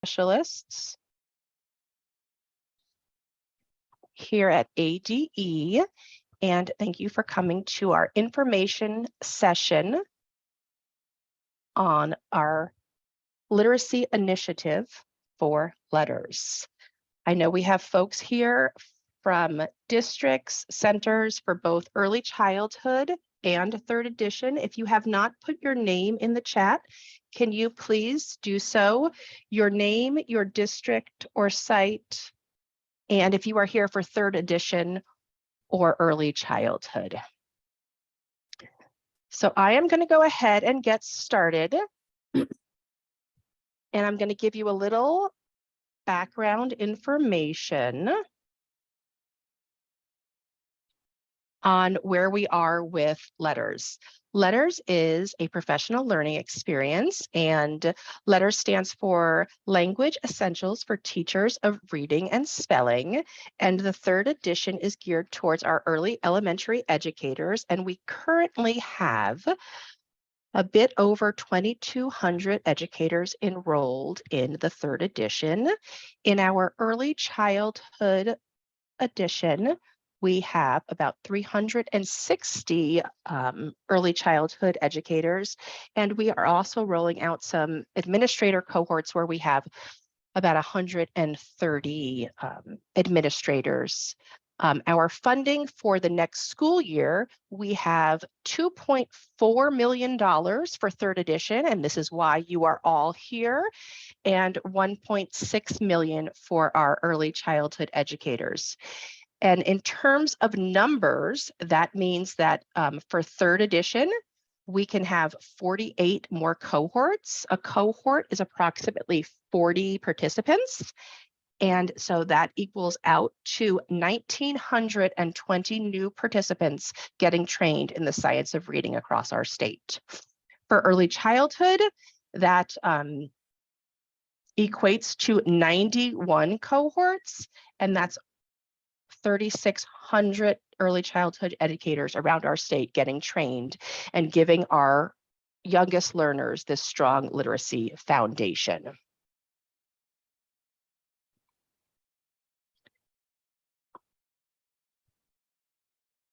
specialists here at ADE, and thank you for coming to our information session on our literacy initiative for LETRS. I know we have folks here from districts, centers for both early childhood and third edition. If you have not put your name in the chat, can you please do so? Your name, your district or site, and if you are here for third edition or early childhood. So I am going to go ahead and get started. And I'm going to give you a little background information on where we are with LETRS. LETRS is a professional learning experience, and LETRS stands for Language Essentials for Teachers of Reading and Spelling. And the third edition is geared towards our early elementary educators, and we currently have a bit over 2,200 educators enrolled in the third edition. In our early childhood edition, we have about 360 early childhood educators, and we are also rolling out some administrator cohorts where we have about 130 administrators. Our funding for the next school year, we have $2.4 million for third edition, and this is why you are all here, and $1.6 million for our early childhood educators. And in terms of numbers, that means that for third edition, we can have 48 more cohorts. A cohort is approximately 40 participants. And so that equals out to 1,920 new participants getting trained in the science of reading across our state. For early childhood, that equates to 91 cohorts, and that's 3,600 early childhood educators around our state getting trained and giving our youngest learners this strong literacy foundation.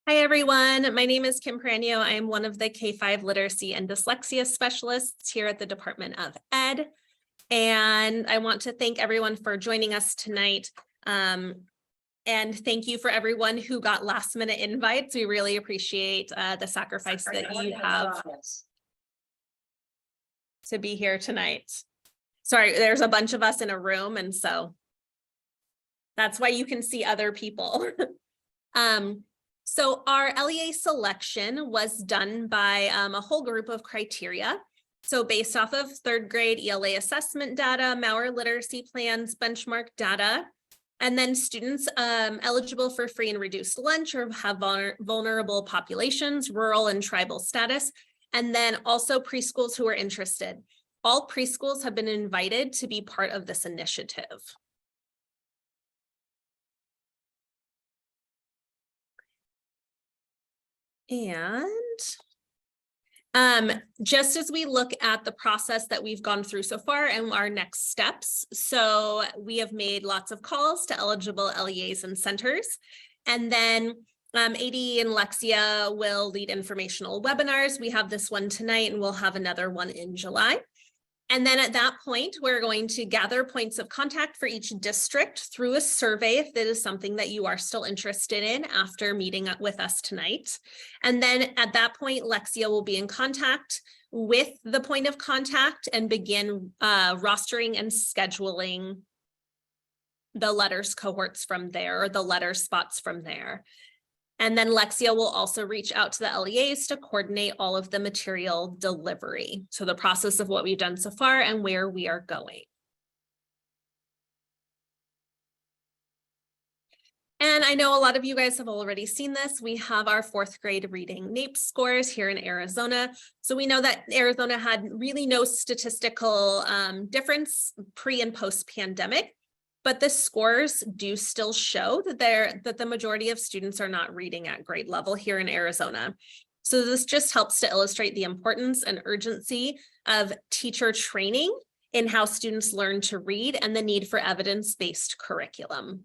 Hi, everyone. My name is Kim Pranio. I am one of the K-5 literacy and dyslexia specialists here at the Department of Ed. And I want to thank everyone for joining us tonight. And thank you for everyone who got last minute invites. We really appreciate the sacrifice that you have to be here tonight. Sorry, there's a bunch of us in a room, and so that's why you can see other people. So our LEA selection was done by a whole group of criteria. So based off of third grade ELA assessment data, Mauer literacy plans, benchmark data, and then students eligible for free and reduced lunch or have vulnerable populations, rural and tribal status, and then also preschools who are interested. All preschools have been invited to be part of this initiative. And just as we look at the process that we've gone through so far and our next steps, so we have made lots of calls to eligible LEAs and centers, and then ADE and Lexia will lead informational webinars. We have this one tonight, and we'll have another one in July. And then at that point, we're going to gather points of contact for each district through a survey if that is something that you are still interested in after meeting up with us tonight. And then at that point, Lexia will be in contact with the point of contact and begin rostering and scheduling the LETRS cohorts from there, or the LETRS spots from there. And then Lexia will also reach out to the LEAs to coordinate all of the material delivery. So the process of what we've done so far and where we are going. And I know a lot of you guys have already seen this. We have our fourth grade reading NAEP scores here in Arizona. So we know that Arizona had really no statistical difference pre and post pandemic. But the scores do still show that the majority of students are not reading at grade level here in Arizona. So this just helps to illustrate the importance and urgency of teacher training in how students learn to read and the need for evidence-based curriculum.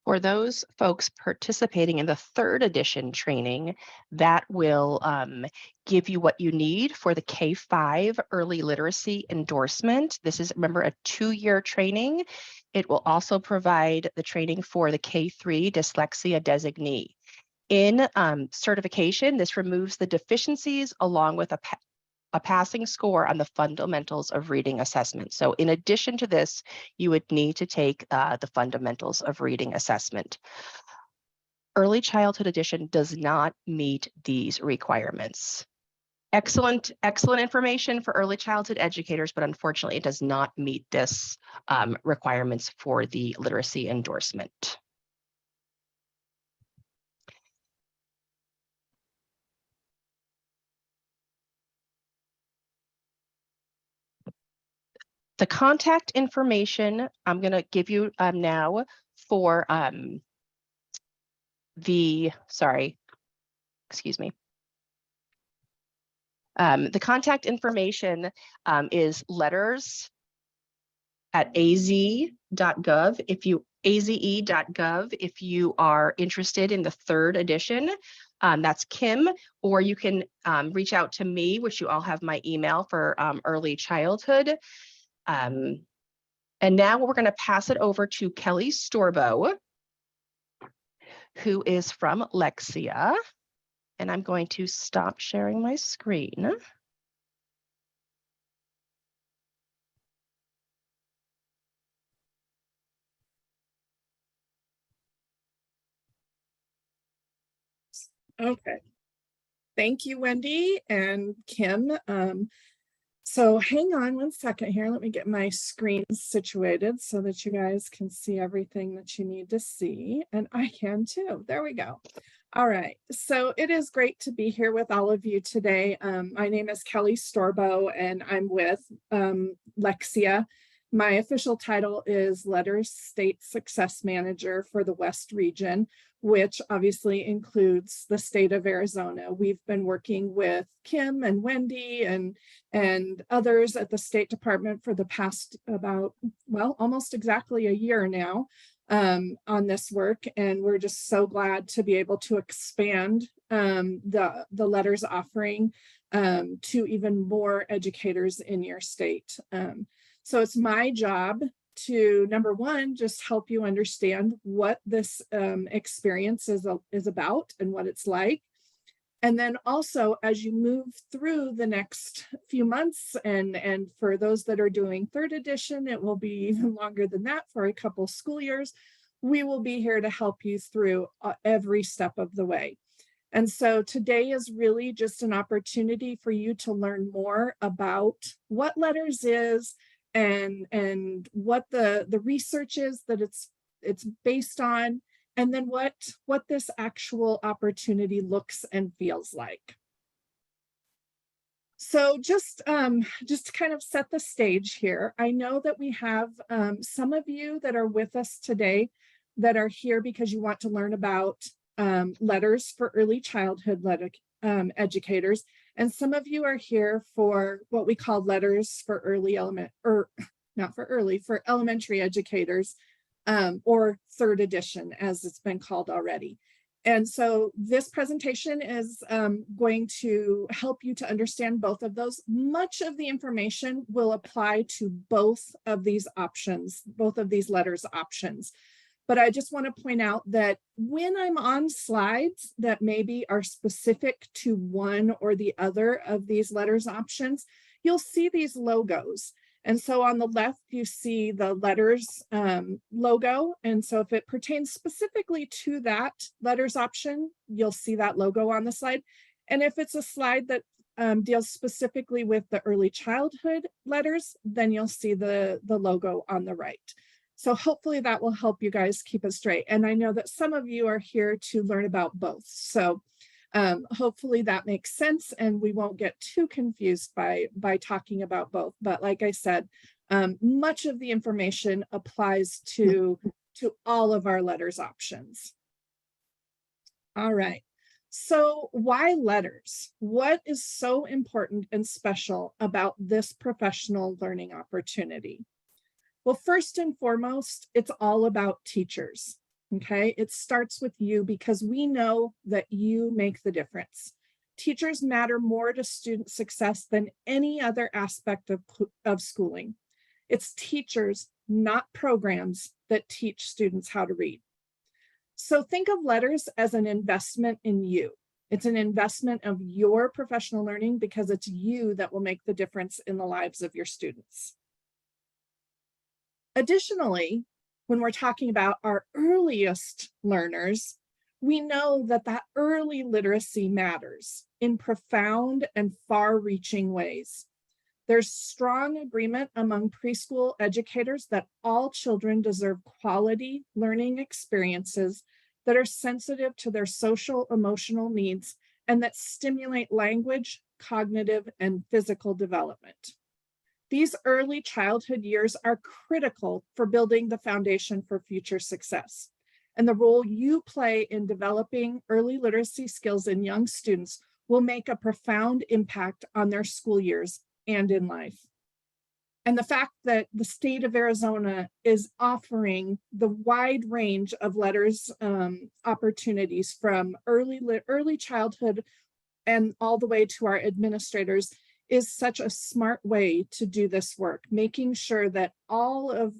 For those folks participating in the 3rd edition training, that will give you what you need for the K-5 early literacy endorsement. This is, remember, a 2-year training. It will also provide the training for the K-3 dyslexia designee. In certification, this removes the deficiencies along with a passing score on the fundamentals of reading assessment. So in addition to this, you would need to take the fundamentals of reading assessment. Early Childhood Edition does not meet these requirements. Excellent information for early childhood educators, but unfortunately it does not meet this requirements for the literacy endorsement. The contact information I'm going to give you now for the contact information is letters at az.gov. AZE.gov if you are interested in the 3rd edition. That's Kim, or you can reach out to me, which you all have my email for early childhood. And now we're going to pass it over to Kelly Storbo, who is from Lexia. And I'm going to stop sharing my screen. Okay. Thank you, Wendy and Kim. So hang on one second here. Let me get my screen situated so that you guys can see everything that you need to see. And I can too. There we go. All right. So it is great to be here with all of you today. My name is Kelly Storbo and I'm with Lexia. My official title is LETRS State Success Manager for the West Region, which obviously includes the state of Arizona. We've been working with Kim and Wendy and others at the State Department for the past about, well, almost exactly a year now on this work. And we're just so glad to be able to expand the LETRS offering to even more educators in your state. So it's my job to, number one, just help you understand what this experience is about and what it's like. And then also, as you move through the next few months, and for those that are doing 3rd edition, it will be even longer than that for a couple school years. We will be here to help you through every step of the way. And so today is really just an opportunity for you to learn more about what LETRS is, and what the research is that it's based on, and then what this actual opportunity looks and feels like. So just to kind of set the stage here, I know that we have some of you that are with us today that are here because you want to learn about LETRS for early childhood educators. And some of you are here for what we call LETRS for for elementary educators, or 3rd edition, as it's been called already. And so this presentation is going to help you to understand both of those. Much of the information will apply to both of these options, both of these LETRS options. But I just want to point out that when I'm on slides that maybe are specific to one or the other of these LETRS options, you'll see these logos. And so on the left, you see the LETRS logo. And so if it pertains specifically to that LETRS option, you'll see that logo on the slide. And if it's a slide that deals specifically with the early childhood LETRS, then you'll see the logo on the right. So hopefully that will help you guys keep it straight. And I know that some of you are here to learn about both. So hopefully that makes sense and we won't get too confused by talking about both. But like I said, much of the information applies to all of our LETRS options. All right. So why LETRS? What is so important and special about this professional learning opportunity? Well, first and foremost, it's all about teachers, okay? It starts with you because we know that you make the difference. Teachers matter more to student success than any other aspect of schooling. It's teachers, not programs, that teach students how to read. So think of LETRS as an investment in you. It's an investment of your professional learning because it's you that will make the difference in the lives of your students. Additionally, when we're talking about our earliest learners, we know that that early literacy matters in profound and far-reaching ways. There's strong agreement among preschool educators that all children deserve quality learning experiences that are sensitive to their social, emotional needs and that stimulate language, cognitive, and physical development. These early childhood years are critical for building the foundation for future success. And the role you play in developing early literacy skills in young students will make a profound impact on their school years and in life. And the fact that the state of Arizona is offering the wide range of LETRS opportunities from early childhood and all the way to our administrators is such a smart way to do this work, making sure that all of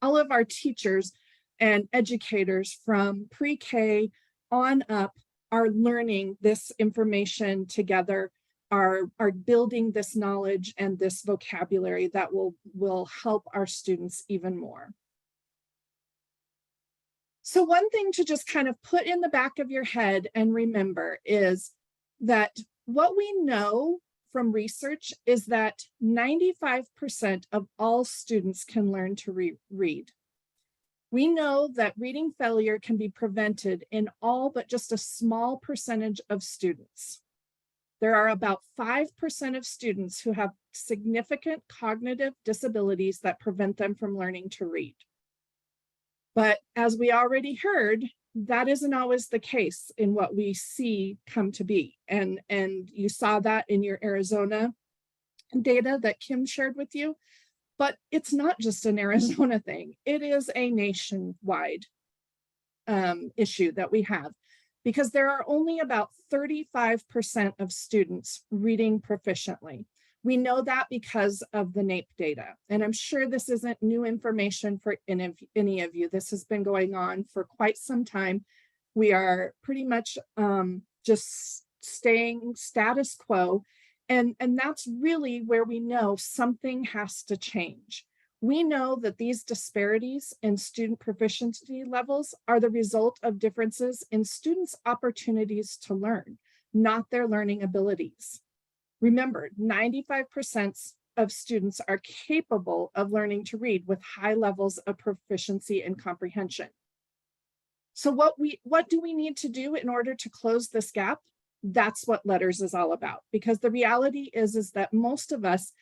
our teachers and educators from pre-K on up are learning this information together, are building this knowledge and this vocabulary that will help our students even more. So one thing to just kind of put in the back of your head and remember is that what we know from research is that 95% of all students can learn to read. We know that reading failure can be prevented in all but just a small percentage of students. There are about 5% of students who have significant cognitive disabilities that prevent them from learning to read. But as we already heard, that isn't always the case in what we see come to be. And you saw that in your Arizona data that Kim shared with you. But it's not just an Arizona thing. It is a nationwide issue that we have because there are only about 35% of students reading proficiently. We know that because of the NAEP data. And I'm sure this isn't new information for any of you. This has been going on for quite some time. We are pretty much just staying status quo. And that's really where we know something has to change. We know that these disparities in student proficiency levels are the result of differences in students' opportunities to learn, not their learning abilities. Remember, 95% of students are capable of learning to read with high levels of proficiency and comprehension. So what do we need to do in order to close this gap? That's what LETRS is all about, because the reality is that most of us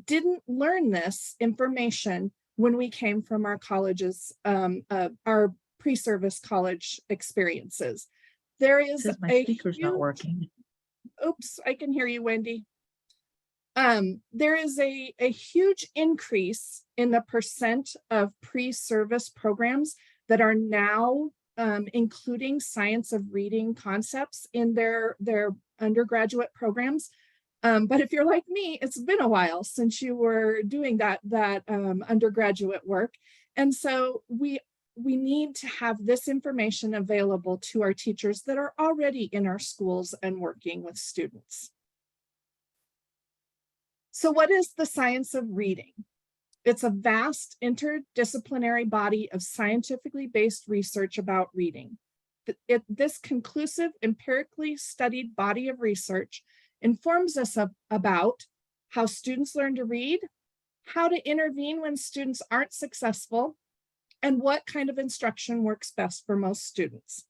didn't learn this information when we came from our colleges, our pre-service college experiences. There is my speaker's not working. Oops, I can hear you, Wendy. There is a huge increase in the percent of pre-service programs that are now including science of reading concepts in their undergraduate programs. But if you're like me, it's been a while since you were doing that undergraduate work. And so we need to have this information available to our teachers that are already in our schools and working with students. So what is the science of reading? It's a vast interdisciplinary body of scientifically based research about reading. This conclusive, empirically studied body of research informs us about how students learn to read, how to intervene when students aren't successful, and what kind of instruction works best for most students.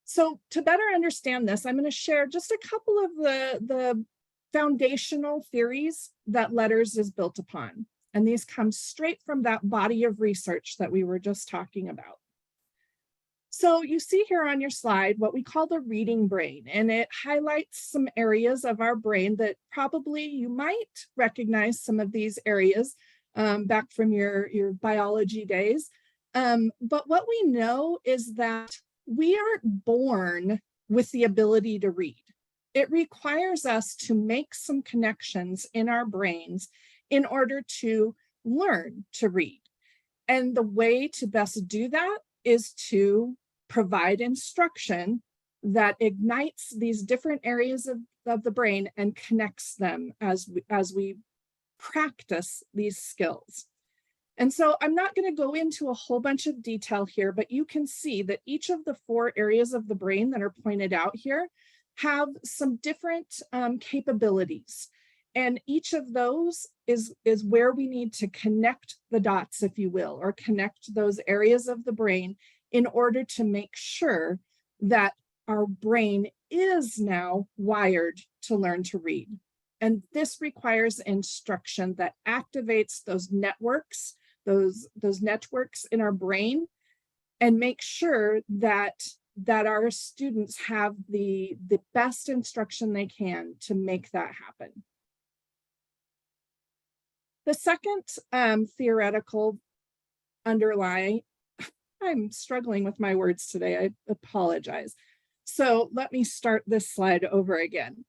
So to better understand this, I'm going to share just a couple of the foundational theories that LETRS is built upon. And these come straight from that body of research that we were just talking about. So you see here on your slide what we call the reading brain, and it highlights some areas of our brain that probably you might recognize some of these areas back from your biology days. But what we know is that we aren't born with the ability to read. It requires us to make some connections in our brains in order to learn to read. And the way to best do that is to provide instruction that ignites these different areas of the brain and connects them as we practice these skills. And so I'm not going to go into a whole bunch of detail here, but you can see that each of the 4 areas of the brain that are pointed out here have some different capabilities. And each of those is where we need to connect the dots, if you will, or connect those areas of the brain in order to make sure that our brain is now wired to learn to read. And this requires instruction that activates those networks, those networks in our brain, and make sure that our students have the best instruction they can to make that happen. The second theoretical underlying, I'm struggling with my words today, I apologize. So let me start this slide over again.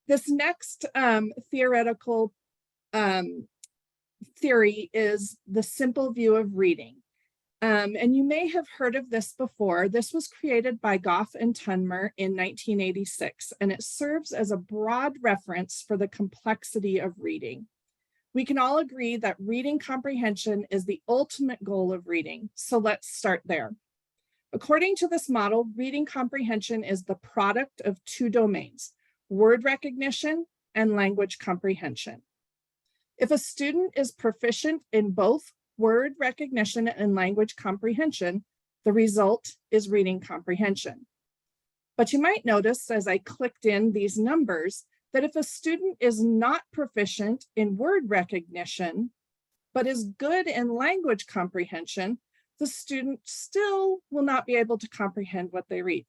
This next theoretical theory is the simple view of reading. And you may have heard of this before. This was created by Goff and Tunmer in 1986, and it serves as a broad reference for the complexity of reading. We can all agree that reading comprehension is the ultimate goal of reading, so let's start there. According to this model, reading comprehension is the product of 2 domains, word recognition and language comprehension. If a student is proficient in both word recognition and language comprehension, the result is reading comprehension. But you might notice as I clicked in these numbers that if a student is not proficient in word recognition, but is good in language comprehension, the student still will not be able to comprehend what they read.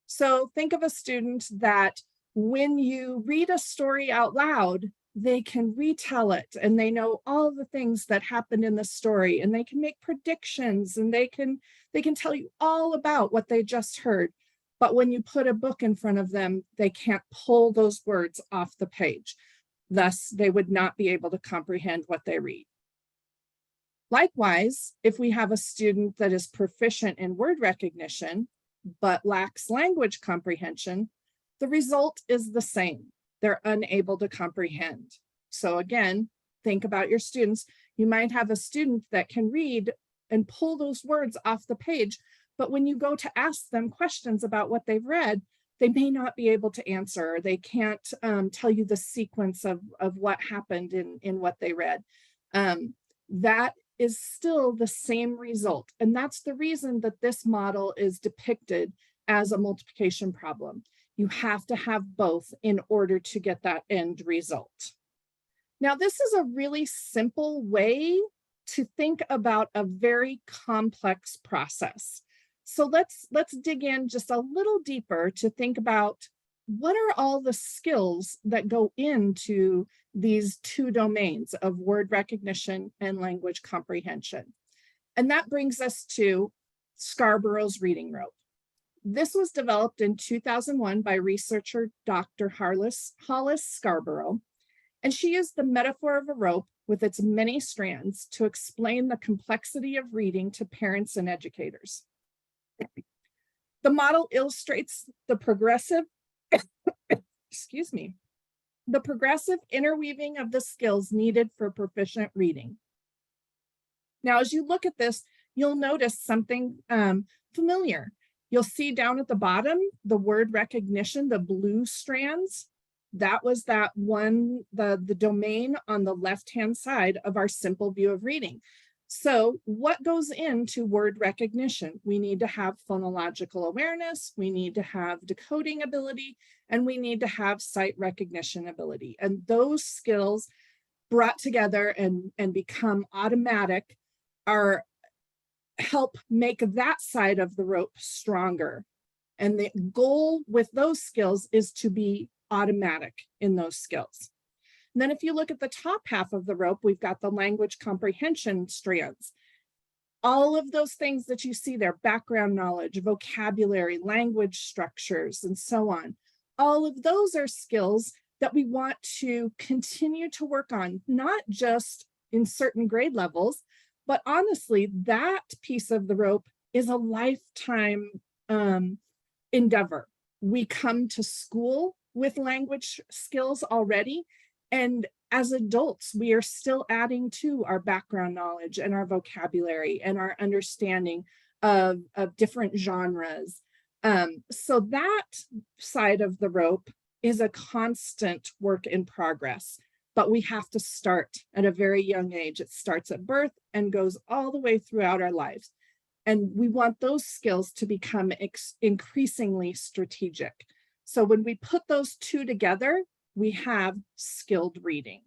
So think of a student that when you read a story out loud, they can retell it and they know all the things that happened in the story, and they can make predictions, and they can tell you all about what they just heard. But when you put a book in front of them, they can't pull those words off the page. Thus, they would not be able to comprehend what they read. Likewise, if we have a student that is proficient in word recognition, but lacks language comprehension, the result is the same. They're unable to comprehend. So again, think about your students. You might have a student that can read and pull those words off the page, but when you go to ask them questions about what they've read, they may not be able to answer, or they can't tell you the sequence of what happened in what they read. That is still the same result. And that's the reason that this model is depicted as a multiplication problem. You have to have both in order to get that end result. Now, this is a really simple way to think about a very complex process. So let's dig in just a little deeper to think about what are all the skills that go into these 2 domains of word recognition and language comprehension. And that brings us to Scarborough's reading rope. This was developed in 2001 by researcher Dr. Hollis Scarborough, and she used the metaphor of a rope with its many strands to explain the complexity of reading to parents and educators. The model illustrates the progressive, excuse me, the progressive interweaving of the skills needed for proficient reading. Now, as you look at this, you'll notice something familiar. You'll see down at the bottom, the word recognition, the blue strands. That was that one, the domain on the left-hand side of our simple view of reading. So what goes into word recognition? We need to have phonological awareness, we need to have decoding ability, and we need to have sight recognition ability. And those skills brought together and become automatic are help make that side of the rope stronger. And the goal with those skills is to be automatic in those skills. And then if you look at the top half of the rope, we've got the language comprehension strands. All of those things that you see there, background knowledge, vocabulary, language structures, and so on. All of those are skills that we want to continue to work on, not just in certain grade levels, but honestly, that piece of the rope is a lifetime endeavor. We come to school with language skills already, and as adults, we are still adding to our background knowledge and our vocabulary and our understanding of different genres. So that side of the rope is a constant work in progress, but we have to start at a very young age. It starts at birth and goes all the way throughout our lives. And we want those skills to become increasingly strategic. So when we put those two together, we have skilled reading.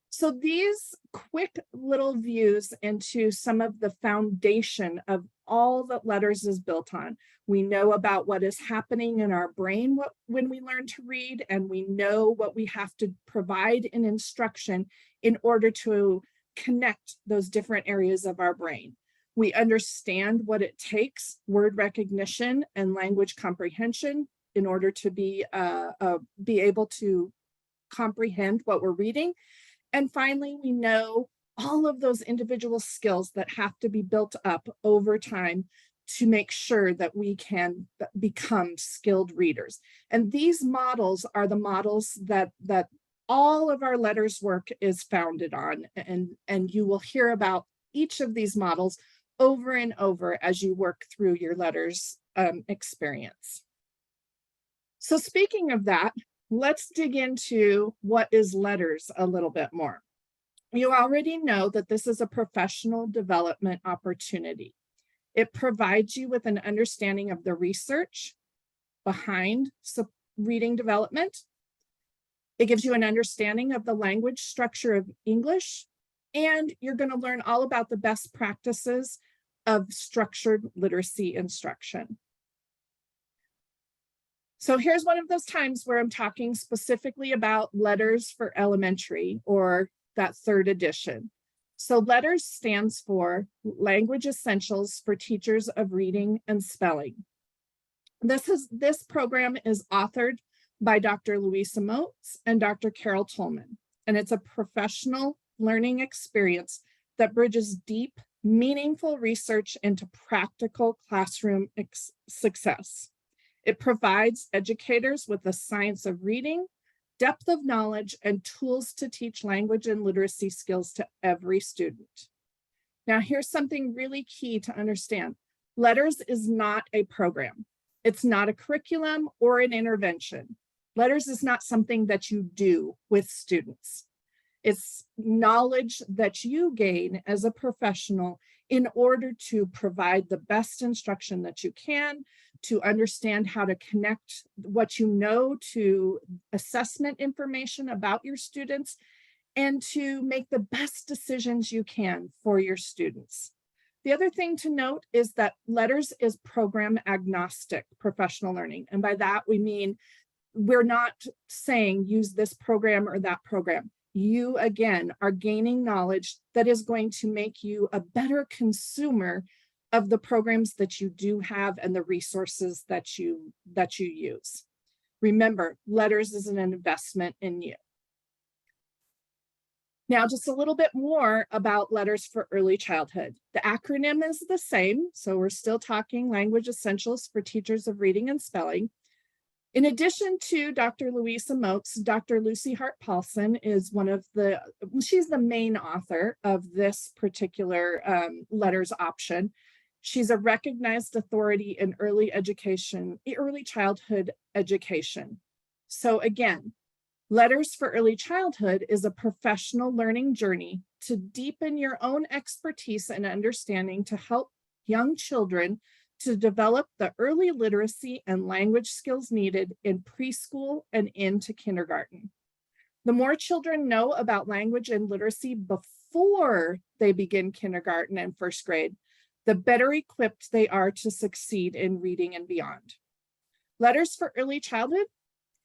So these quick little views into some of the foundation of all that LETRS is built on. We know about what is happening in our brain when we learn to read, and we know what we have to provide in instruction in order to connect those different areas of our brain. We understand what it takes, word recognition and language comprehension, in order to be able to comprehend what we're reading. And finally, we know all of those individual skills that have to be built up over time to make sure that we can become skilled readers. And these models are the models that all of our LETRS work is founded on. And you will hear about each of these models over and over as you work through your LETRS experience. So speaking of that, let's dig into what is LETRS a little bit more. You already know that this is a professional development opportunity. It provides you with an understanding of the research behind reading development. It gives you an understanding of the language structure of English, and you're going to learn all about the best practices of structured literacy instruction. So here's one of those times where I'm talking specifically about LETRS for elementary, or that third edition. So LETRS stands for Language Essentials for Teachers of Reading and Spelling. This program is authored by Dr. Louisa Moats and Dr. Carol Tolman, and it's a professional learning experience that bridges deep, meaningful research into practical classroom success. It provides educators with the science of reading, depth of knowledge, and tools to teach language and literacy skills to every student. Now, here's something really key to understand. LETRS is not a program. It's not a curriculum or an intervention. LETRS is not something that you do with students. It's knowledge that you gain as a professional in order to provide the best instruction that you can, to understand how to connect what you know to assessment information about your students, and to make the best decisions you can for your students. The other thing to note is that LETRS is program agnostic professional learning. And by that, we mean we're not saying use this program or that program. You, again, are gaining knowledge that is going to make you a better consumer of the programs that you do have and the resources that you use. Remember, LETRS is an investment in you. Now, just a little bit more about LETRS for early childhood. The acronym is the same, so we're still talking Language Essentials for Teachers of Reading and Spelling. In addition to Dr. Louisa Moats, Dr. Lucy Hart-Paulson is she's the main author of this particular LETRS option. She's a recognized authority in early childhood education. So again, LETRS for early childhood is a professional learning journey to deepen your own expertise and understanding to help young children to develop the early literacy and language skills needed in preschool and into kindergarten. The more children know about language and literacy before they begin kindergarten and first grade, the better equipped they are to succeed in reading and beyond. Letters for Early Childhood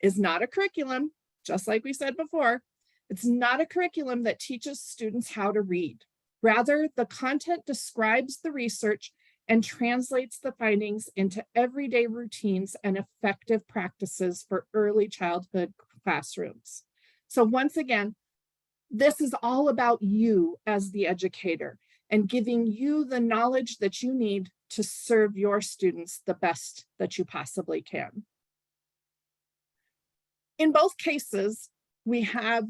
is not a curriculum, just like we said before. It's not a curriculum that teaches students how to read. Rather, the content describes the research and translates the findings into everyday routines and effective practices for early childhood classrooms. So once again, this is all about you as the educator and giving you the knowledge that you need to serve your students the best that you possibly can. In both cases, we have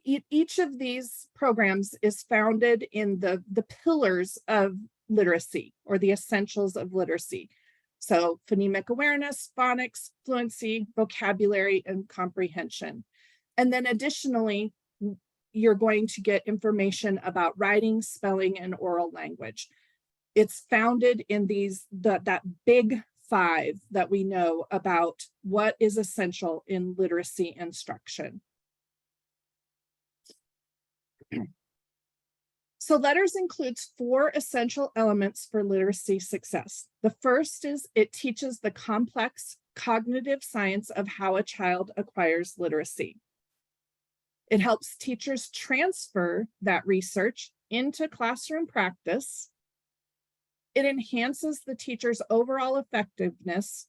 each of these programs is founded in the pillars of literacy, or the essentials of literacy. So phonemic awareness, phonics, fluency, vocabulary, and comprehension. And then additionally, you're going to get information about writing, spelling, and oral language. It's founded in that big five that we know about what is essential in literacy instruction. So LETRS includes 4 essential elements for literacy success. The first is it teaches the complex cognitive science of how a child acquires literacy. It helps teachers transfer that research into classroom practice. It enhances the teacher's overall effectiveness,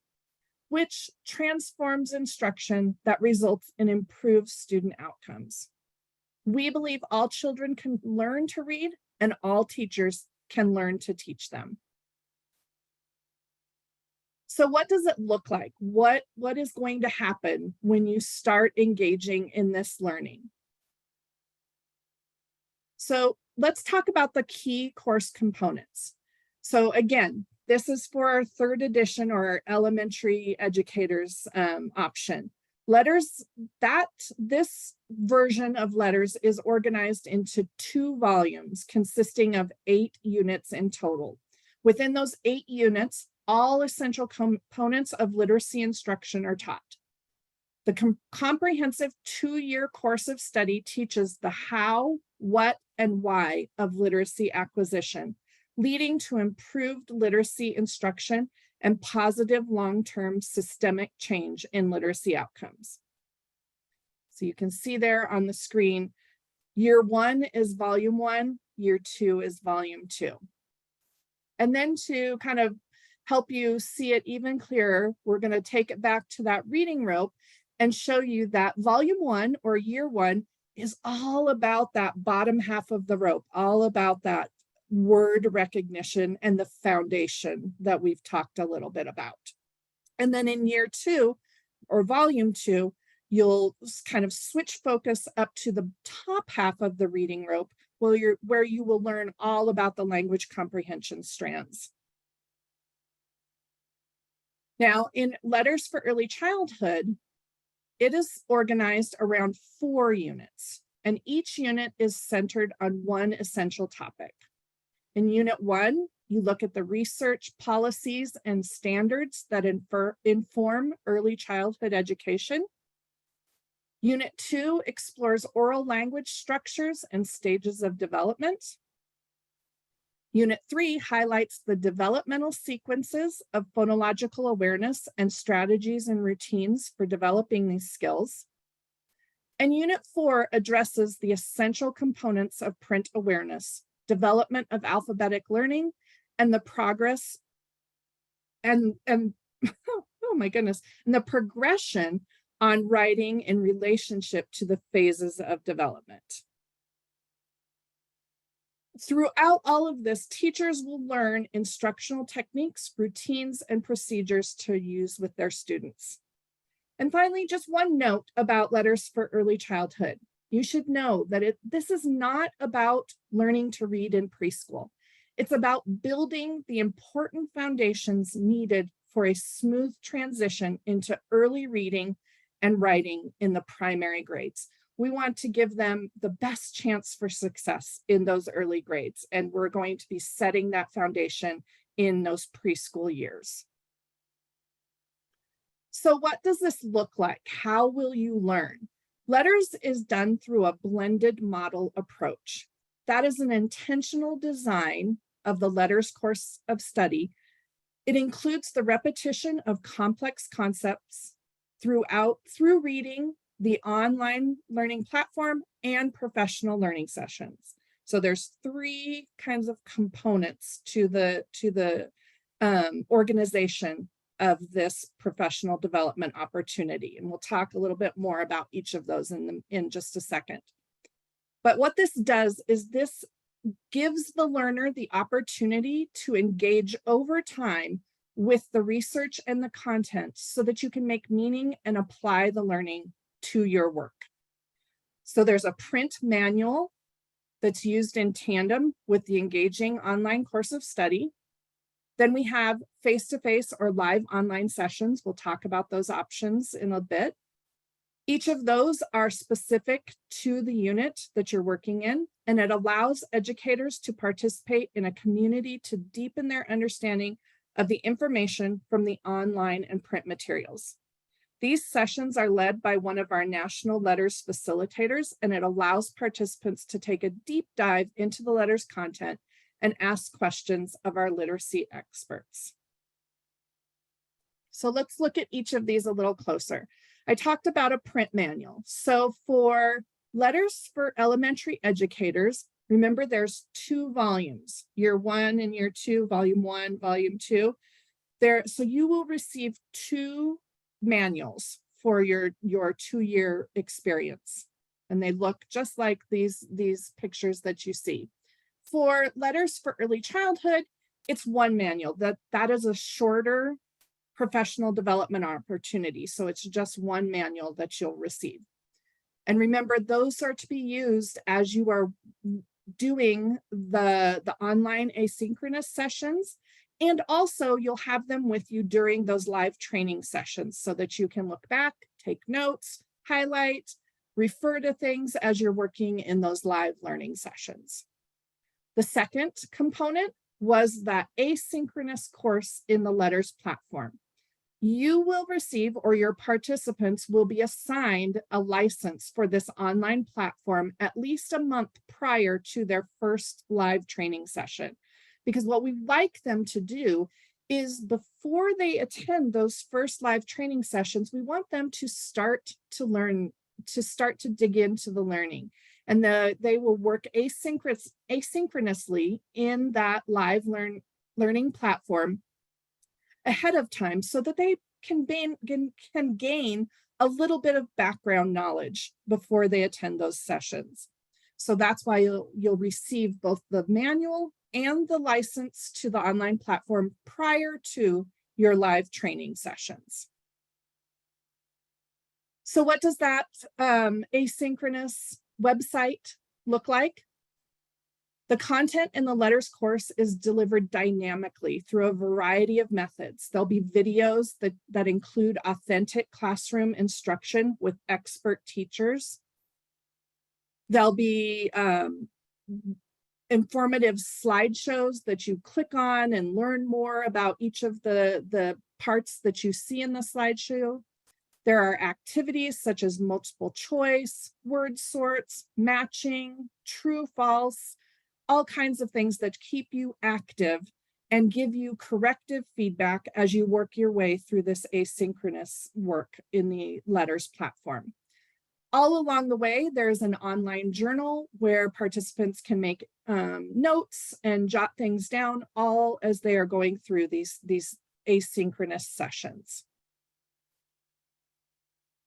which transforms instruction that results in improved student outcomes. We believe all children can learn to read and all teachers can learn to teach them. So what does it look like? What is going to happen when you start engaging in this learning? So let's talk about the key course components. So again, this is for our 3rd edition or our elementary educators option. LETRS, this version of LETRS is organized into 2 volumes consisting of 8 units in total. Within those 8 units, all essential components of literacy instruction are taught. The comprehensive 2-year course of study teaches the how, what, and why of literacy acquisition, leading to improved literacy instruction and positive long-term systemic change in literacy outcomes. So you can see there on the screen, year 1 is volume 1, year 2 is volume 2. And then to kind of help you see it even clearer, we're going to take it back to that reading rope and show you that volume 1 or year 1 is all about that bottom half of the rope, all about that word recognition and the foundation that we've talked a little bit about. And then in year 2 or volume 2, you'll kind of switch focus up to the top half of the reading rope where you will learn all about the language comprehension strands. Now in LETRS for Early Childhood, it is organized around 4 units, and each unit is centered on one essential topic. In Unit 1, you look at the research, policies, and standards that inform early childhood education. Unit 2 explores oral language structures and stages of development. Unit 3 highlights the developmental sequences of phonological awareness and strategies and routines for developing these skills. And Unit 4 addresses the essential components of print awareness, development of alphabetic learning, and the progress and oh my goodness, and the progression on writing in relationship to the phases of development. Throughout all of this, teachers will learn instructional techniques, routines, and procedures to use with their students. And finally, just one note about LETRS for Early Childhood. You should know that this is not about learning to read in preschool. It's about building the important foundations needed for a smooth transition into early reading and writing in the primary grades. We want to give them the best chance for success in those early grades, and we're going to be setting that foundation in those preschool years. So what does this look like? How will you learn? LETRS is done through a blended model approach. That is an intentional design of the LETRS course of study. It includes the repetition of complex concepts through reading, the online learning platform, and professional learning sessions. So there's 3 kinds of components to the organization of this professional development opportunity. And we'll talk a little bit more about each of those in just a second. But what this does is this gives the learner the opportunity to engage over time with the research and the content so that you can make meaning and apply the learning to your work. So there's a print manual that's used in tandem with the engaging online course of study. Then we have face-to-face or live online sessions. We'll talk about those options in a bit. Each of those are specific to the unit that you're working in, and it allows educators to participate in a community to deepen their understanding of the information from the online and print materials. These sessions are led by one of our national LETRS facilitators, and it allows participants to take a deep dive into the LETRS content and ask questions of our literacy experts. So let's look at each of these a little closer. I talked about a print manual. So for LETRS for elementary educators, remember there's 2 volumes, year 1 and year 2, volume 1, volume 2. So you will receive 2 manuals for your 2-year experience. And they look just like these pictures that you see. For LETRS for early childhood, it's 1 manual. That is a shorter professional development opportunity. So it's just 1 manual that you'll receive. And remember, those are to be used as you are doing the online asynchronous sessions. And also you'll have them with you during those live training sessions so that you can look back, take notes, highlight, refer to things as you're working in those live learning sessions. The second component was that asynchronous course in the LETRS platform. You will receive, or your participants will be assigned, a license for this online platform at least a month prior to their first live training session. Because what we like them to do is before they attend those first live training sessions, we want them to start to learn, to start to dig into the learning. And they will work asynchronously in that live learning platform ahead of time so that they can gain a little bit of background knowledge before they attend those sessions. So that's why you'll receive both the manual and the license to the online platform prior to your live training sessions. So what does that asynchronous website look like? The content in the LETRS course is delivered dynamically through a variety of methods. There'll be videos that include authentic classroom instruction with expert teachers. There'll be informative slideshows that you click on and learn more about each of the parts that you see in the slideshow. There are activities such as multiple choice, word sorts, matching, true, false, all kinds of things that keep you active and give you corrective feedback as you work your way through this asynchronous work in the LETRS platform. All along the way, there's an online journal where participants can make notes and jot things down, all as they are going through these asynchronous sessions.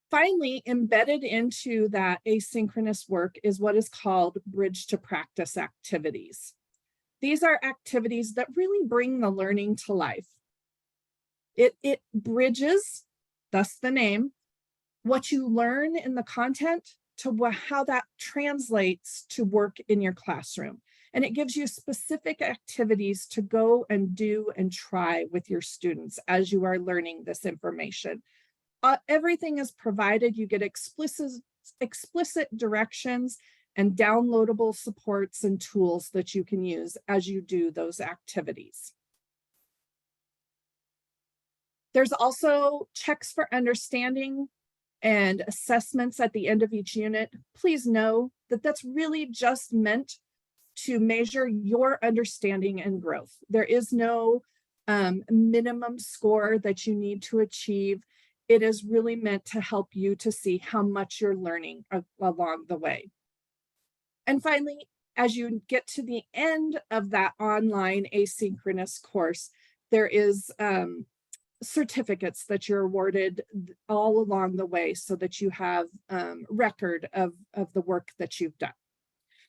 Finally, embedded into that asynchronous work is what is called bridge to practice activities. These are activities that really bring the learning to life. It bridges, thus the name, what you learn in the content to how that translates to work in your classroom. And it gives you specific activities to go and do and try with your students as you are learning this information. Everything is provided. You get explicit directions and downloadable supports and tools that you can use as you do those activities. There's also checks for understanding and assessments at the end of each unit. Please know that that's really just meant to measure your understanding and growth. There is no minimum score that you need to achieve. It is really meant to help you to see how much you're learning along the way. And finally, as you get to the end of that online asynchronous course, there is certificates that you're awarded all along the way so that you have record of the work that you've done.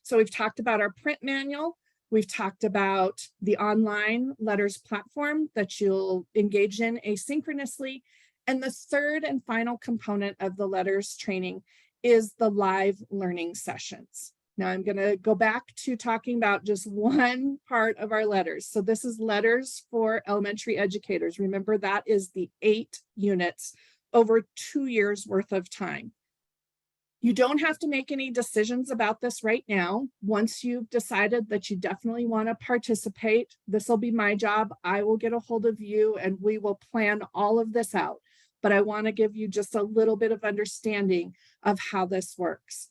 So we've talked about our print manual. We've talked about the online LETRS platform that you'll engage in asynchronously. And the third and final component of the LETRS training is the live learning sessions. Now I'm going to go back to talking about just one part of our LETRS. So this is LETRS for elementary educators. Remember, that is the 8 units over 2 years worth of time. You don't have to make any decisions about this right now. Once you've decided that you definitely want to participate, this will be my job. I will get a hold of you and we will plan all of this out. But I want to give you just a little bit of understanding of how this works.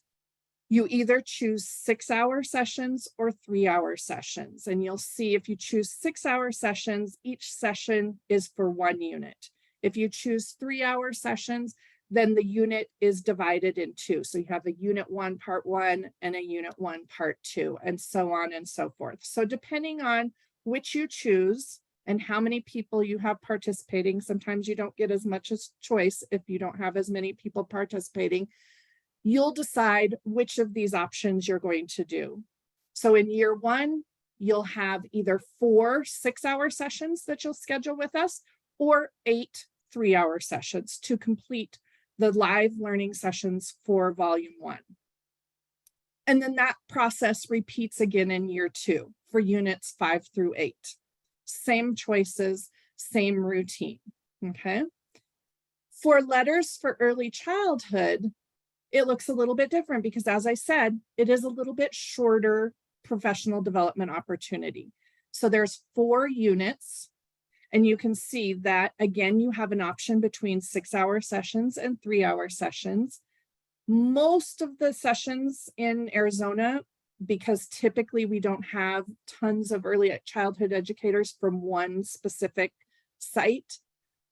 You either choose 6-hour sessions or 3-hour sessions. And you'll see if you choose 6-hour sessions, each session is for 1 unit. If you choose 3-hour sessions, then the unit is divided in 2. So you have a unit 1, part 1, and a unit 1, part 2, and so on and so forth. So depending on which you choose and how many people you have participating, sometimes you don't get as much as choice if you don't have as many people participating, you'll decide which of these options you're going to do. So in year 1, you'll have either 4 6-hour sessions that you'll schedule with us or 8 3-hour sessions to complete the live learning sessions for volume 1. And then that process repeats again in year 2 for units 5 through 8. Same choices, same routine, okay? For LETRS for early childhood, it looks a little bit different because, as I said, it is a little bit shorter professional development opportunity. So there's 4 units. And you can see that, again, you have an option between 6-hour sessions and 3-hour sessions. Most of the sessions in Arizona, because typically we don't have tons of early childhood educators from one specific site,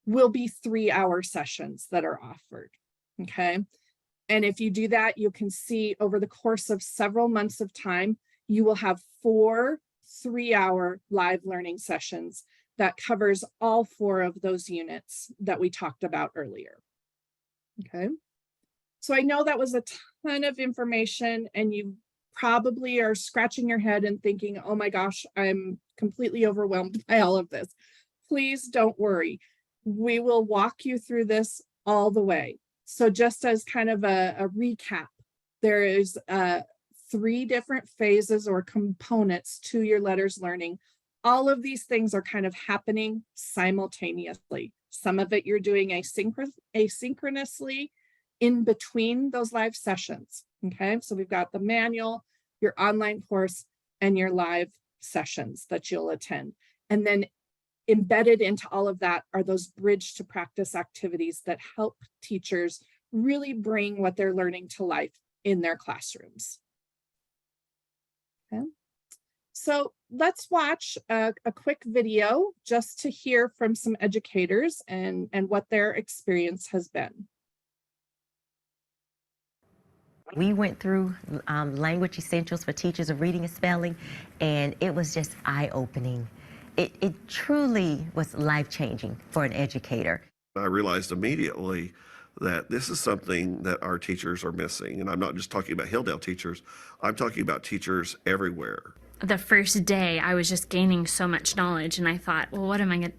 will be 3-hour sessions that are offered, okay? And if you do that, you can see over the course of several months of time, you will have 4 3-hour live learning sessions that covers all 4 of those units that we talked about earlier. Okay, so I know that was a ton of information and you probably are scratching your head and thinking, oh my gosh, I'm completely overwhelmed by all of this. Please don't worry. We will walk you through this all the way. So just as kind of a recap, there is 3 different phases or components to your LETRS learning. All of these things are kind of happening simultaneously. Some of it you're doing asynchronously in between those live sessions, okay? So we've got the manual, your online course, and your live sessions that you'll attend. And then embedded into all of that are those bridge to practice activities that help teachers really bring what they're learning to life in their classrooms. Okay. So let's watch a quick video just to hear from some educators and what their experience has been. We went through language essentials for teachers of reading and spelling, and it was just eye-opening. It truly was life-changing for an educator. I realized immediately that this is something that our teachers are missing. And I'm not just talking about Hilldale teachers, I'm talking about teachers everywhere. The first day I was just gaining so much knowledge and I thought, well,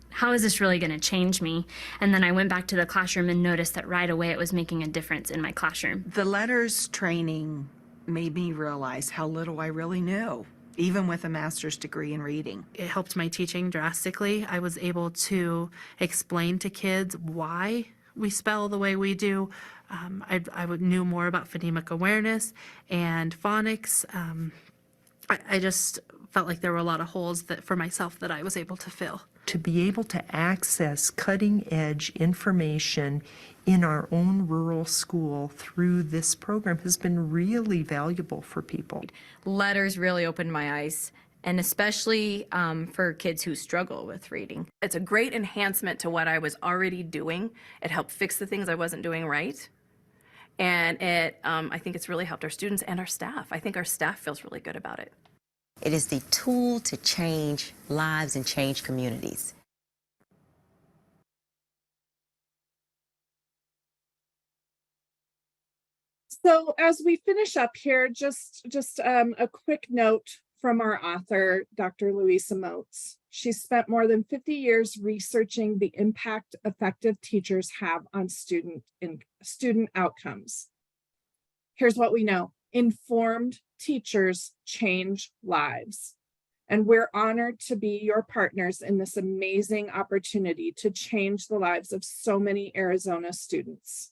how is this really going to change me? And then I went back to the classroom and noticed that right away it was making a difference in my classroom. The LETRS training made me realize how little I really knew, even with a master's degree in reading. It helped my teaching drastically. I was able to explain to kids why we spell the way we do. I knew more about phonemic awareness and phonics. I just felt like there were a lot of holes for myself that I was able to fill. to be able to access cutting-edge information in our own rural school through this program has been really valuable for people. LETRS really opened my eyes, and especially for kids who struggle with reading. It's a great enhancement to what I was already doing. It helped fix the things I wasn't doing right. And I think it's really helped our students and our staff. I think our staff feels really good about it. It is the tool to change lives and change communities. So as we finish up here, just a quick note from our author, Dr. Louisa Moats. She spent more than 50 years researching the impact effective teachers have on student outcomes. Here's what we know. Informed teachers change lives. And we're honored to be your partners in this amazing opportunity to change the lives of so many Arizona students.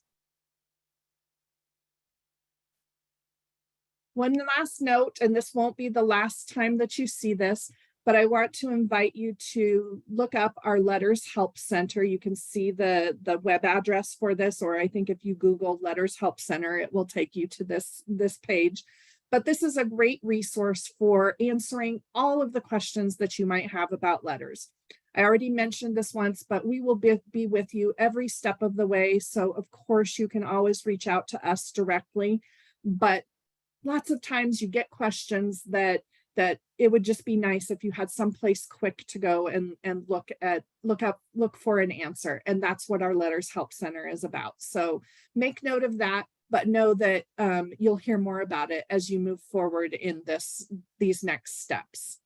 One last note, and this won't be the last time that you see this, but I want to invite you to look up our LETRS Help Center. You can see the web address for this, or I think if you Google LETRS Help Center, it will take you to this page. But this is a great resource for answering all of the questions that you might have about LETRS. I already mentioned this once, but we will be with you every step of the way. So of course you can always reach out to us directly, but lots of times you get questions that it would just be nice if you had someplace quick to go and look for an answer. And that's what our LETRS Help Center is about. So make note of that, but know that you'll hear more about it as you move forward in these next steps.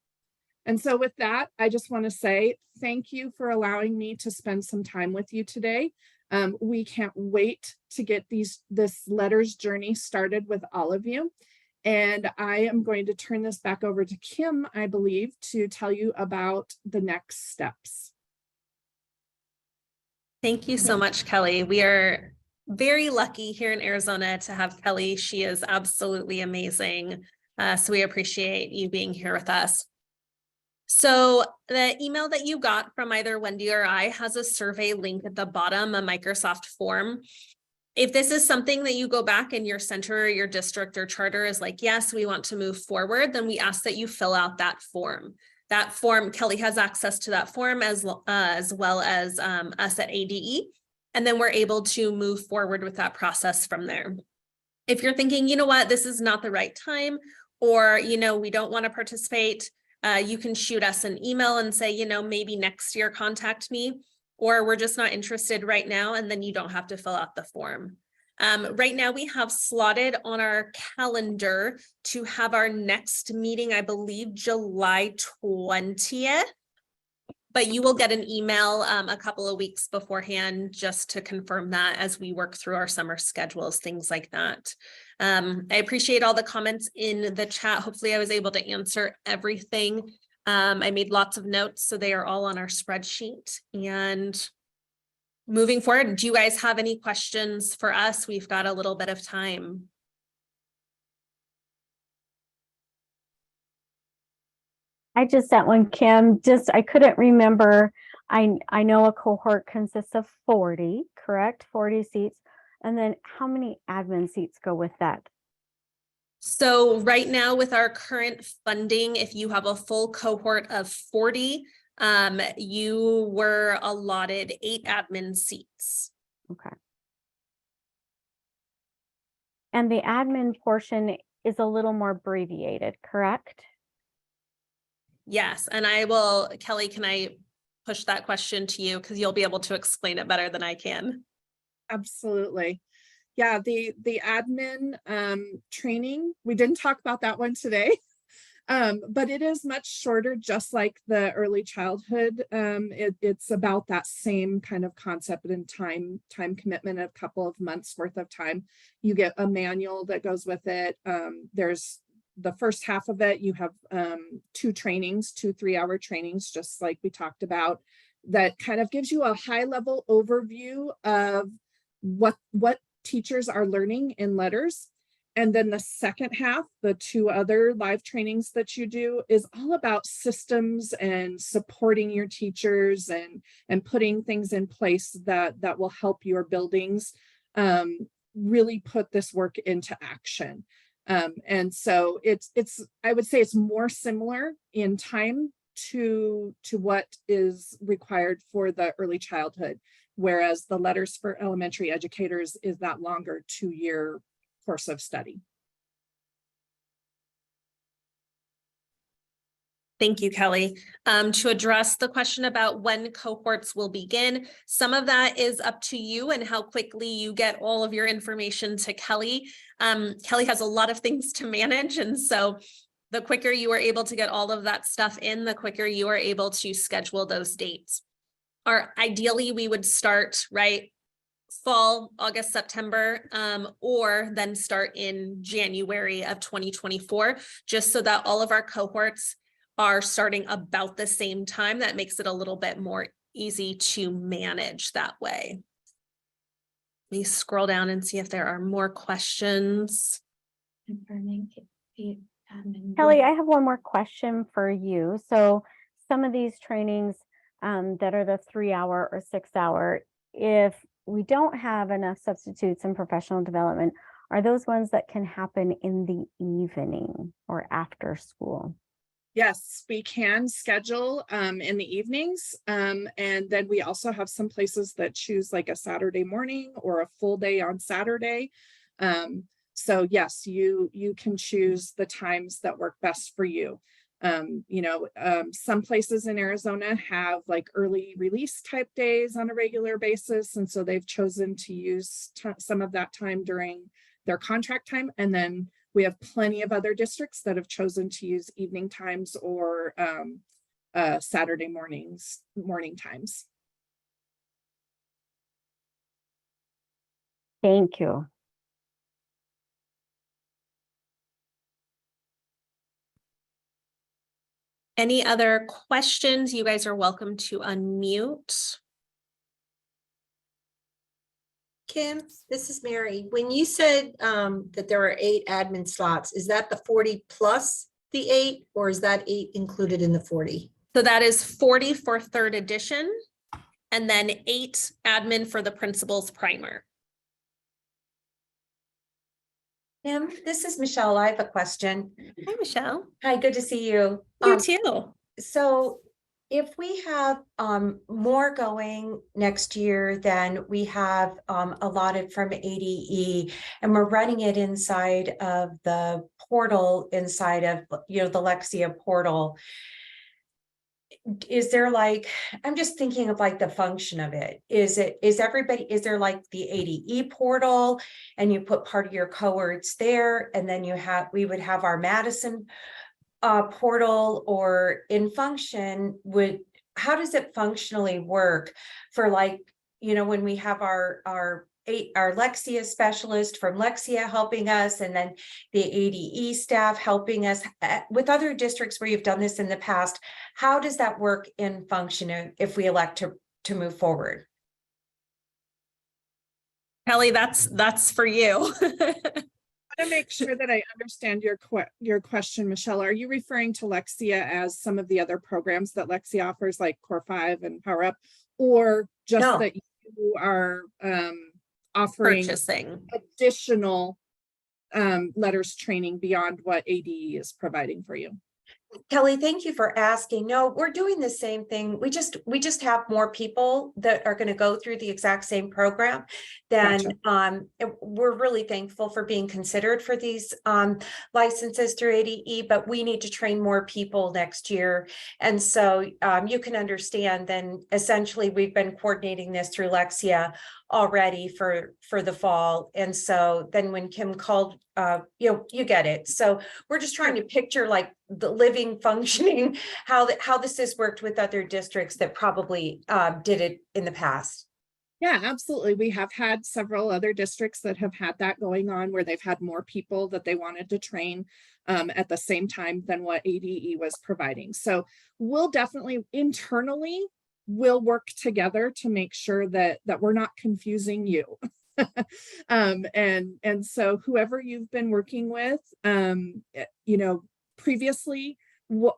And so with that, I just want to say thank you for allowing me to spend some time with you today. We can't wait to get this LETRS journey started with all of you. And I am going to turn this back over to Kim, I believe, to tell you about the next steps. Thank you so much, Kelly. We are very lucky here in Arizona to have Kelly. She is absolutely amazing. So we appreciate you being here with us. So the email that you got from either Wendy or I has a survey link at the bottom, a Microsoft form. If this is something that you go back and your center or your district or charter is like, yes, we want to move forward, then we ask that you fill out that form. That form, Kelly has access to that form as well as us at ADE. And then we're able to move forward with that process from there. If you're thinking, you know what, this is not the right time, or, you know, we don't want to participate, you can shoot us an email and say, you know, maybe next year contact me, or we're just not interested right now, and then you don't have to fill out the form. Right now we have slotted on our calendar to have our next meeting, I believe July 20th, but you will get an email a couple of weeks beforehand just to confirm that as we work through our summer schedules, things like that. I appreciate all the comments in the chat. Hopefully I was able to answer everything. I made lots of notes, so they are all on our spreadsheet. And moving forward, do you guys have any questions for us? We've got a little bit of time. I just sent one, Kim. I couldn't remember. I know a cohort consists of 40, correct? 40 seats. And then how many admin seats go with that? So right now with our current funding, if you have a full cohort of 40, you were allotted 8 admin seats. Okay. And the admin portion is a little more abbreviated, correct? Yes, and I will, Kelly, can I push that question to you because you'll be able to explain it better than I can? Absolutely. Yeah, the admin training, we didn't talk about that one today, but it is much shorter, just like the early childhood. It's about that same kind of concept and time commitment, a couple of months worth of time. You get a manual that goes with it. There's the first half of it, you have 2 trainings, 2 3-hour trainings, just like we talked about, that kind of gives you a high level overview of what teachers are learning in LETRS. And then the second half, the 2 other live trainings that you do, is all about systems and supporting your teachers and putting things in place that will help your buildings really put this work into action. And so it's I would say it's more similar in time to what is required for the early childhood, whereas the LETRS for elementary educators is that longer 2-year course of study. Thank you, Kelly. To address the question about when cohorts will begin, some of that is up to you and how quickly you get all of your information to Kelly. Kelly has a lot of things to manage, and so the quicker you are able to get all of that stuff in, the quicker you are able to schedule those dates. Ideally, we would start fall, August, September, or then start in January of 2024, just so that all of our cohorts are starting about the same time. That makes it a little bit more easy to manage that way. Let me scroll down and see if there are more questions. Kelly, I have one more question for you. So some of these trainings that are the 3-hour or 6-hour, if we don't have enough substitutes in professional development, are those ones that can happen in the evening or after school? Yes, we can schedule in the evenings. And then we also have some places that choose like a Saturday morning or a full day on Saturday. So yes, you can choose the times that work best for you. Some places in Arizona have like early release type days on a regular basis. And so they've chosen to use some of that time during their contract time. And then we have plenty of other districts that have chosen to use evening times or Saturday morning times. Thank you. Any other questions? You guys are welcome to unmute. Kim, this is Mary. When you said that there are 8 admin slots, is that the 40 plus the 8, or is that 8 included in the 40? So that is 40 for 3rd edition, and then 8 admin for the principal's primer. Kim, this is Michelle. I have a question. Hi, Michelle. Hi, good to see you. You too. So if we have more going next year than we have allotted from ADE, and we're running it inside of the portal, inside of the Lexia portal, is there I'm just thinking of the function of it. Is there like the ADE portal and you put part of your cohorts there, and then we would have our Madison portal, or in function how does it functionally work for when we have our Lexia specialist from Lexia helping us, and then the ADE staff helping us with other districts where you've done this in the past? How does that work in function if we elect to move forward? Kelly, that's for you. I want to make sure that I understand your question, Michelle. Are you referring to Lexia as some of the other programs that Lexia offers, like Core 5 and Power Up, or just that you are offering additional LETRS training beyond what ADE is providing for you? Kelly, thank you for asking. No, we're doing the same thing. We just have more people that are going to go through the exact same program. Then we're really thankful for being considered for these licenses through ADE, but we need to train more people next year. And so you can understand, then essentially we've been coordinating this through Lexia already for the fall. And so then when Kim called, you get it. So we're just trying to picture the living functioning, how this has worked with other districts that probably did it in the past. Yeah, absolutely. We have had several other districts that have had that going on, where they've had more people that they wanted to train at the same time than what ADE was providing. So we'll definitely internally, we'll work together to make sure that we're not confusing you. And so whoever you've been working with, you know, previously,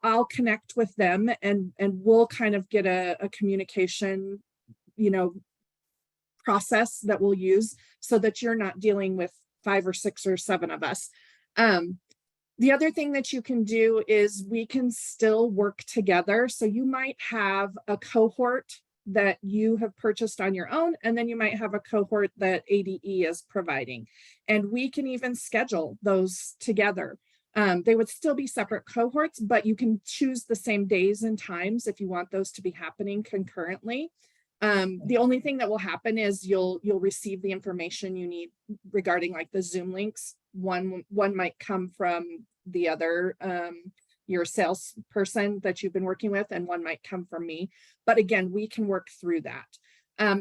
I'll connect with them and we'll kind of get a communication, you know, process that we'll use so that you're not dealing with 5 or 6 or 7 of us. The other thing that you can do is we can still work together. So you might have a cohort that you have purchased on your own, and then you might have a cohort that ADE is providing. And we can even schedule those together. They would still be separate cohorts, but you can choose the same days and times if you want those to be happening concurrently. The only thing that will happen is you'll receive the information you need regarding like the Zoom links. One might come from the other, your salesperson that you've been working with, and one might come from me. But again, we can work through that.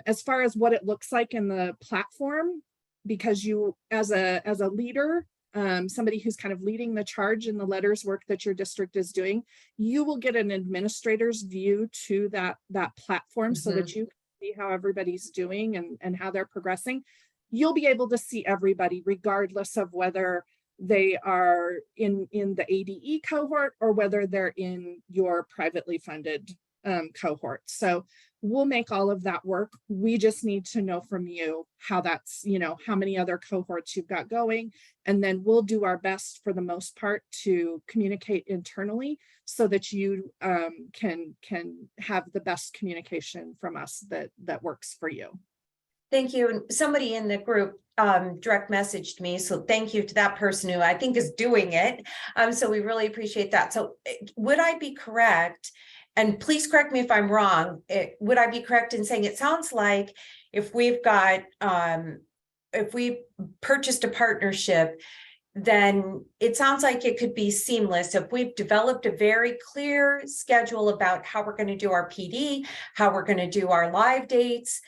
As far as what it looks like in the platform, because you as a leader, somebody who's kind of leading the charge in the LETRS work that your district is doing, you will get an administrator's view to that platform so that you can see how everybody's doing and how they're progressing. You'll be able to see everybody regardless of whether they are in the ADE cohort or whether they're in your privately funded cohort. So we'll make all of that work. We just need to know from you how that's, you know, how many other cohorts you've got going. And then we'll do our best for the most part to communicate internally so that you can have the best communication from us that works for you. Thank you. And somebody in the group direct messaged me. So thank you to that person who I think is doing it. So we really appreciate that. So would I be correct? And please correct me if I'm wrong. Would I be correct in saying it sounds like if we've got, if we purchased a partnership, then it sounds like it could be seamless if we've developed a very clear schedule about how we're going to do our PD, how we're going to do our live dates,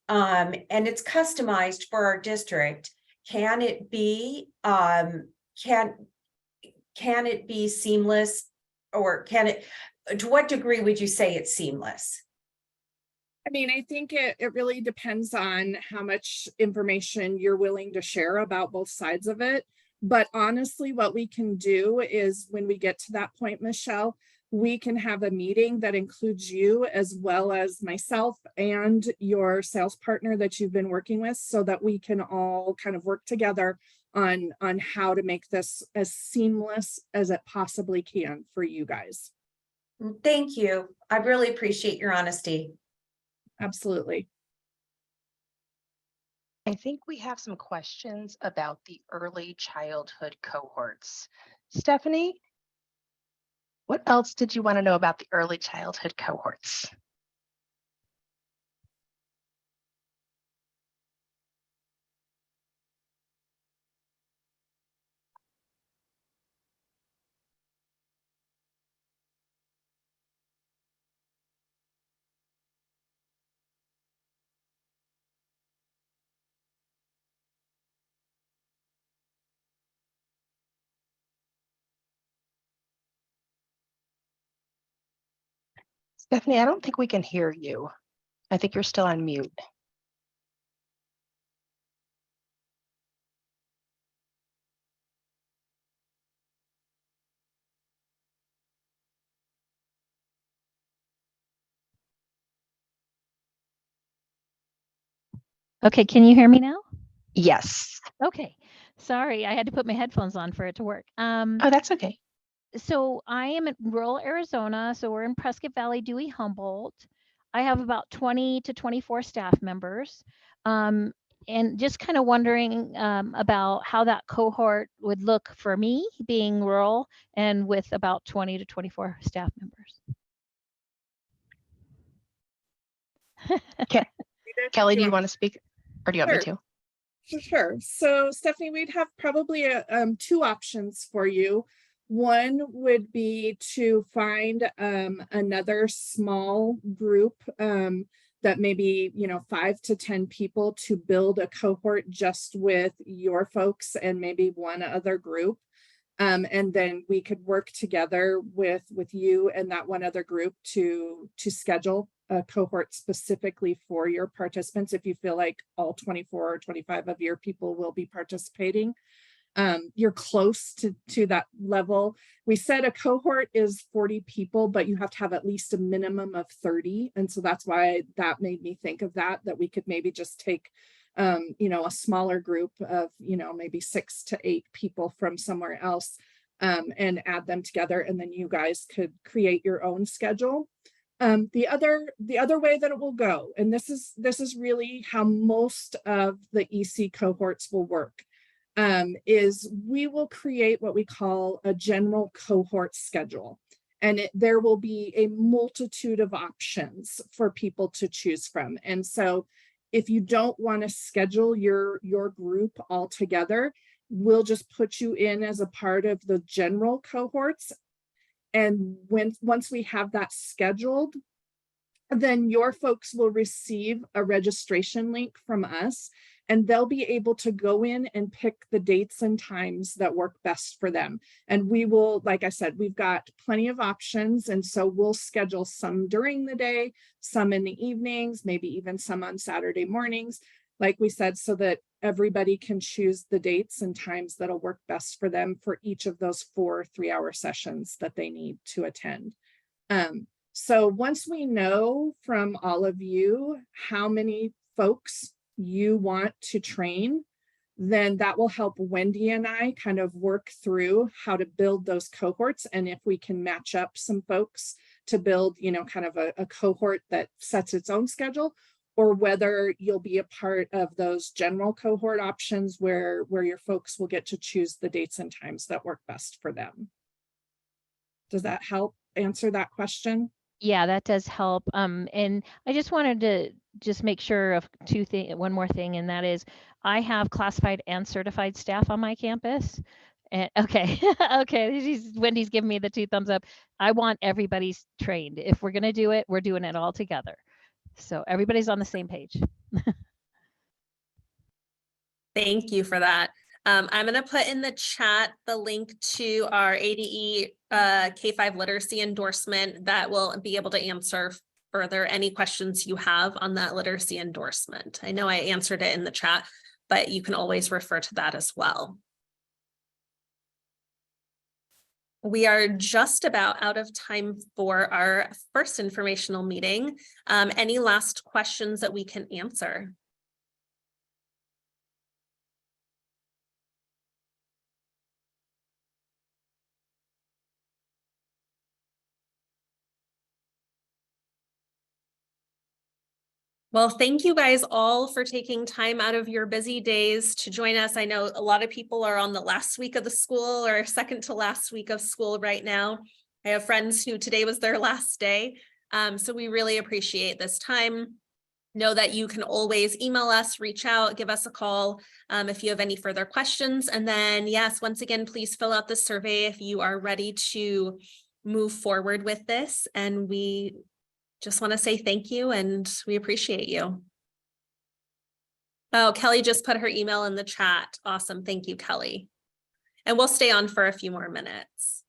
and it's customized for our district. Can it be can it be seamless, or can it, to what degree would you say it's seamless? I mean, I think it really depends on how much information you're willing to share about both sides of it. But honestly, what we can do is when we get to that point, Michelle, we can have a meeting that includes you as well as myself and your sales partner that you've been working with, so that we can all kind of work together on how to make this as seamless as it possibly can for you guys. Thank you. I really appreciate your honesty. Absolutely. I think we have some questions about the early childhood cohorts. Stephanie, what else did you want to know about the early childhood cohorts? Stephanie, I don't think we can hear you. I think you're still on mute. Okay, can you hear me now? Yes. Okay, sorry, I had to put my headphones on for it to work. Oh, that's okay. So I am in rural Arizona, so we're in Prescott Valley, Dewey, Humboldt. I have about 20 to 24 staff members. And just kind of wondering about how that cohort would look for me being rural and with about 20 to 24 staff members. Kelly, do you want to speak, or do you want me to? Sure. So Stephanie, we'd have probably two options for you. One would be to find another small group that maybe, 5 to 10 people to build a cohort just with your folks and maybe one other group. And then we could work together with you and that one other group to schedule a cohort specifically for your participants if you feel like all 24 or 25 of your people will be participating. You're close to that level. We said a cohort is 40 people, but you have to have at least a minimum of 30. And so that's why that made me think of that we could maybe just take you know, a smaller group of, you know, maybe 6 to 8 people from somewhere else and add them together. And then you guys could create your own schedule. The other way that it will go, and this is really how most of the EC cohorts will work, is we will create what we call a general cohort schedule. And there will be a multitude of options for people to choose from. And so if you don't want to schedule your group all together, we'll just put you in as a part of the general cohorts. And once we have that scheduled, then your folks will receive a registration link from us, and they'll be able to go in and pick the dates and times that work best for them. And we will, like I said, we've got plenty of options. And so we'll schedule some during the day, some in the evenings, maybe even some on Saturday mornings, like we said, so that everybody can choose the dates and times that'll work best for them for each of those 4 3-hour sessions that they need to attend. So once we know from all of you how many folks you want to train, then that will help Wendy and I kind of work through how to build those cohorts. And if we can match up some folks to build, you know, kind of a cohort that sets its own schedule, or whether you'll be a part of those general cohort options where your folks will get to choose the dates and times that work best for them. Does that help answer that question? Yeah, that does help. And I just wanted to just make sure of one more thing, and that is I have classified and certified staff on my campus. And okay, okay, Wendy's giving me the 2 thumbs up. I want everybody's trained. If we're gonna do it, we're doing it all together. So everybody's on the same page. Thank you for that. I'm going to put in the chat the link to our ADE K-5 literacy endorsement that will be able to answer further any questions you have on that literacy endorsement. I know I answered it in the chat, but you can always refer to that as well. We are just about out of time for our first informational meeting. Any last questions that we can answer? Well, thank you guys all for taking time out of your busy days to join us. I know a lot of people are on the last week of the school or second to last week of school right now. I have friends who today was their last day. So we really appreciate this time. Know that you can always email us, reach out, give us a call if you have any further questions. And then, yes, once again, please fill out the survey if you are ready to move forward with this. And we just want to say thank you and we appreciate you. Oh, Kelly just put her email in the chat. Awesome. Thank you, Kelly. And we'll stay on for a few more minutes.